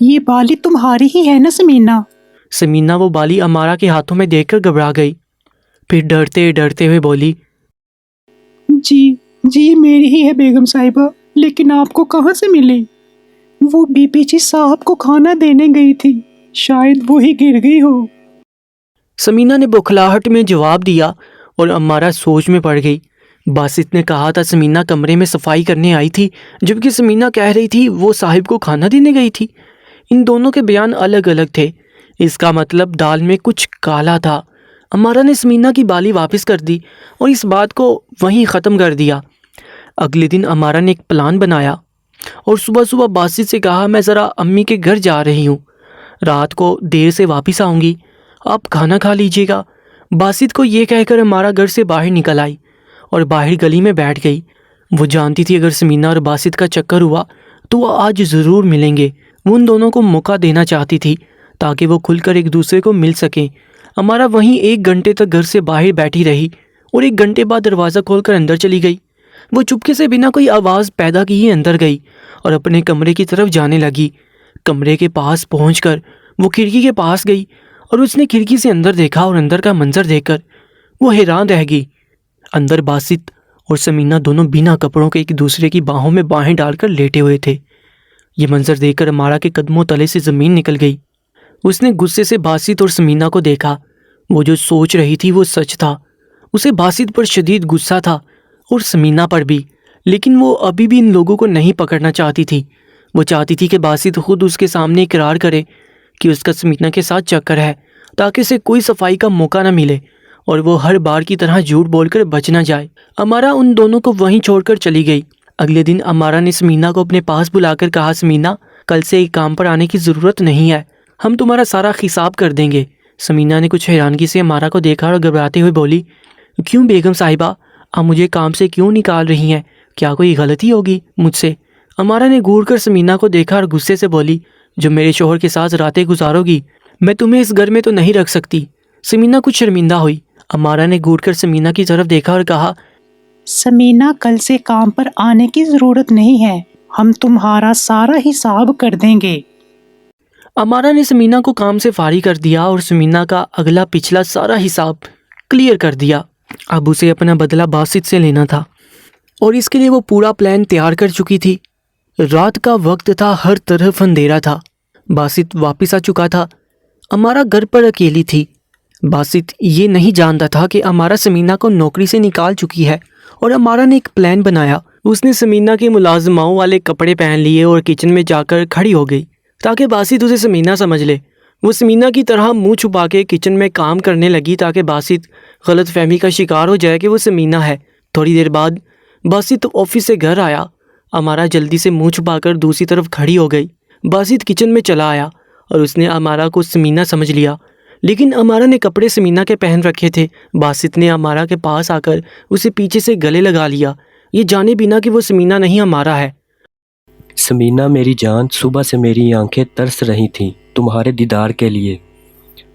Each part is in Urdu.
یہ بالی تمہاری ہی ہے نا سمینا؟ سمینا وہ بالی امارا کے ہاتھوں میں دیکھ کر گھبرا گئی، پھر ڈرتے ڈرتے ہوئے بولی، جی جی میری ہی ہے بیگم صاحبہ، لیکن آپ کو کہاں سے ملی؟ وہ بی پی جی صاحب کو کھانا دینے گئی تھی، شاید وہی گر گئی ہو۔ سمینا نے بوکھلاہٹ میں جواب دیا اور امارا سوچ میں پڑ گئی۔ باسط نے کہا تھا سمینا کمرے میں صفائی کرنے آئی تھی، جبکہ سمینا کہہ رہی تھی وہ صاحب کو کھانا دینے گئی تھی۔ ان دونوں کے بیان الگ الگ تھے، اس کا مطلب دال میں کچھ کالا تھا۔ امارا نے سمینا کی بالی واپس کر دی اور اس بات کو وہیں ختم کر دیا۔ اگلے دن امارا نے ایک پلان بنایا اور صبح صبح باسط سے کہا، میں ذرا امی کے گھر جا رہی ہوں، رات کو دیر سے واپس آؤں گی، آپ کھانا کھا لیجیے گا۔ باسط کو یہ کہہ کر امارا گھر سے باہر نکل آئی اور باہر گلی میں بیٹھ گئی۔ وہ جانتی تھی اگر سمینا اور باسط کا چکر ہوا تو وہ آج ضرور ملیں گے۔ وہ ان دونوں کو موقع دینا چاہتی تھی تاکہ وہ کھل کر ایک دوسرے کو مل سکیں۔ امارا وہیں 1 گھنٹے تک گھر سے باہر بیٹھی رہی اور 1 گھنٹے بعد دروازہ کھول کر اندر چلی گئی۔ وہ چپکے سے بنا کوئی آواز پیدا کیے اندر گئی اور اپنے کمرے کی طرف جانے لگی۔ کمرے کے پاس پہنچ کر وہ کھڑکی کے پاس گئی اور اس نے کھڑکی سے اندر دیکھا اور اندر کا منظر دیکھ کر وہ حیران رہ گئی۔ اندر باسط اور سمینا دونوں بنا کپڑوں کے ایک دوسرے کی باہوں میں باہیں ڈال کر لیٹے ہوئے تھے۔ یہ منظر دیکھ کر امارا کے قدموں تلے سے زمین نکل گئی۔ اس نے غصے سے باسط اور سمینا کو دیکھا۔ وہ جو سوچ رہی تھی وہ سچ تھا۔ اسے باسط پر شدید غصہ تھا اور سمینا پر بھی، لیکن وہ ابھی بھی ان لوگوں کو نہیں پکڑنا چاہتی تھی۔ وہ چاہتی تھی کہ باسط خود اس کے سامنے اقرار کرے کہ اس کا سمینا کے ساتھ چکر ہے، تاکہ اسے کوئی صفائی کا موقع نہ ملے اور وہ ہر بار کی طرح جھوٹ بول کر بچ نہ جائے۔ امارا ان دونوں کو وہیں چھوڑ کر چلی گئی۔ اگلے دن امارا نے سمینا کو اپنے پاس بلا کر کہا، سمینا کل سے ایک کام پر آنے کی ضرورت نہیں ہے، ہم تمہارا سارا حساب کر دیں گے۔ سمینا نے کچھ حیرانگی سے امارا کو دیکھا اور گھبراتے ہوئے بولی، کیوں بیگم صاحبہ، آپ مجھے کام سے کیوں نکال رہی ہیں؟ کیا کوئی غلطی ہوگی مجھ سے؟ امارا نے گھور کر سمینا کو دیکھا اور غصے سے بولی، جو میرے شوہر کے ساتھ راتیں گزارو گی، میں تمہیں اس گھر میں تو نہیں رکھ سکتی۔ سمینا کچھ شرمندہ ہوئی۔ امارا نے گھور کر سمینا کی طرف دیکھا اور کہا، سمینا کل سے کام پر آنے کی ضرورت نہیں ہے، ہم تمہارا سارا حساب کر دیں گے۔ امارا نے سمینا کو کام سے فارغ کر دیا اور سمینا کا اگلا پچھلا سارا حساب کلیئر کر دیا۔ اب اسے اپنا بدلہ باسط سے لینا تھا اور اس کے لیے وہ پورا پلان تیار کر چکی تھی۔ رات کا وقت تھا، ہر طرف اندھیرا تھا۔ باسط واپس آ چکا تھا۔ امارا گھر پر اکیلی تھی۔ باسط یہ نہیں جانتا تھا کہ امارا سمینا کو نوکری سے نکال چکی ہے اور امارا نے ایک پلان بنایا۔ اس نے سمینا کے ملازماؤں والے کپڑے پہن لیے اور کچن میں جا کر کھڑی ہو گئی تاکہ باسط اسے سمینا سمجھ لے۔ وہ سمینا کی طرح منہ چھپا کے کچن میں کام کرنے لگی تاکہ باسط غلط فہمی کا شکار ہو جائے کہ وہ سمینا ہے۔ تھوڑی دیر بعد باسط آفس سے گھر آیا۔ امارا جلدی سے منہ چھپا کر دوسری طرف کھڑی ہو گئی۔ باسط کچن میں چلا آیا اور اس نے امارا کو سمینا سمجھ لیا، لیکن امارا نے کپڑے سمینا کے پہن رکھے تھے۔ باسط نے امارا کے پاس آ کر اسے پیچھے سے گلے لگا لیا، یہ جانے بنا کہ وہ سمینا نہیں امارا ہے۔ سمینا میری جان، صبح سے میری آنکھیں ترس رہی تھیں تمہارے دیدار کے لیے۔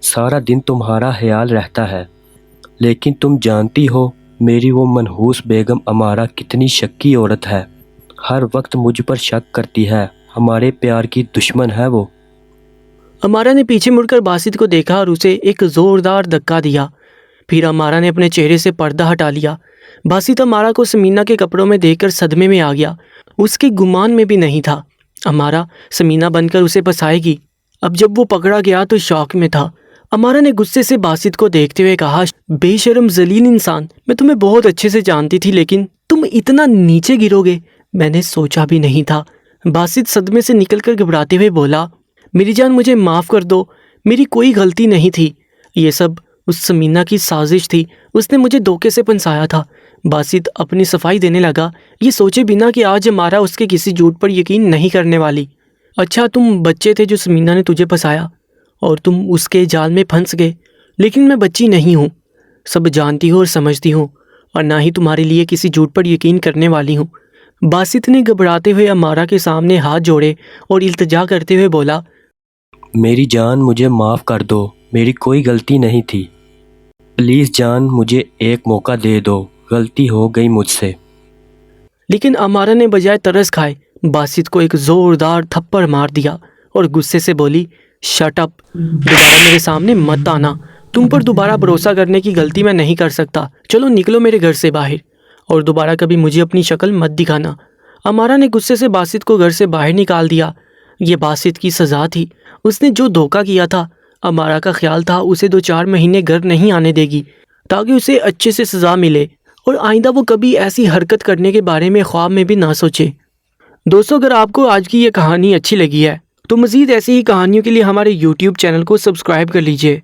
سارا دن تمہارا خیال رہتا ہے، لیکن تم جانتی ہو میری وہ منحوس بیگم امارا کتنی شکی عورت ہے۔ ہر وقت مجھ پر شک کرتی ہے، ہمارے پیار کی دشمن ہے وہ۔ امارا نے پیچھے مڑ کر باسط کو دیکھا اور اسے ایک زوردار دھکا دیا۔ پھر امارا نے اپنے چہرے سے پردہ ہٹا لیا۔ باسط امارا کو سمینا کے کپڑوں میں دیکھ کر صدمے میں آ گیا۔ اس کے گمان میں بھی نہیں تھا امارا سمینا بن کر اسے پھنسائے گی۔ اب جب وہ پکڑا گیا تو شوق میں تھا۔ امارا نے غصے سے باسط کو دیکھتے ہوئے کہا، بے شرم ذلیل انسان، میں تمہیں بہت اچھے سے جانتی تھی، لیکن تم اتنا نیچے گرو گے میں نے سوچا بھی نہیں تھا۔ باسط صدمے سے نکل کر گھبراتے ہوئے بولا، میری جان مجھے معاف کر دو، میری کوئی غلطی نہیں تھی، یہ سب اس سمینا کی سازش تھی، اس نے مجھے دھوکے سے پھنسایا تھا۔ باسط اپنی صفائی دینے لگا، یہ سوچے بنا کہ آج ہمارا اس کے کسی جھوٹ پر یقین نہیں کرنے والی۔ اچھا تم بچے تھے جو سمینا نے تجھے پھنسایا اور تم اس کے جال میں پھنس گئے، لیکن میں بچی نہیں ہوں، سب جانتی ہوں اور سمجھتی ہوں، اور نہ ہی تمہارے لیے کسی جھوٹ پر یقین کرنے والی ہوں۔ باسط نے گھبراتے ہوئے امارا کے سامنے ہاتھ جوڑے اور التجا کرتے ہوئے بولا، میری جان مجھے معاف کر دو، میری کوئی غلطی نہیں تھی، پلیز جان مجھے ایک موقع دے دو، غلطی ہو گئی مجھ سے۔ لیکن امارا نے بجائے ترس کھائے باسط کو ایک زوردار تھپڑ مار دیا اور غصے سے بولی، شٹ اپ، دوبارہ میرے سامنے مت آنا، تم پر دوبارہ بھروسہ کرنے کی غلطی میں نہیں کر سکتا، چلو نکلو میرے گھر سے باہر، اور دوبارہ کبھی مجھے اپنی شکل مت دکھانا۔ امارا نے غصے سے باسط کو گھر سے باہر نکال دیا۔ یہ باسط کی سزا تھی، اس نے جو دھوکہ کیا تھا۔ امارا کا خیال تھا اسے 2-4 مہینے گھر نہیں آنے دے گی تاکہ اسے اچھے سے سزا ملے اور آئندہ وہ کبھی ایسی حرکت کرنے کے بارے میں خواب میں بھی نہ سوچے۔ دوستو، اگر آپ کو آج کی یہ کہانی اچھی لگی ہے تو مزید ایسی ہی کہانیوں کے لیے ہمارے YouTube چینل کو سبسکرائب کر لیجئے۔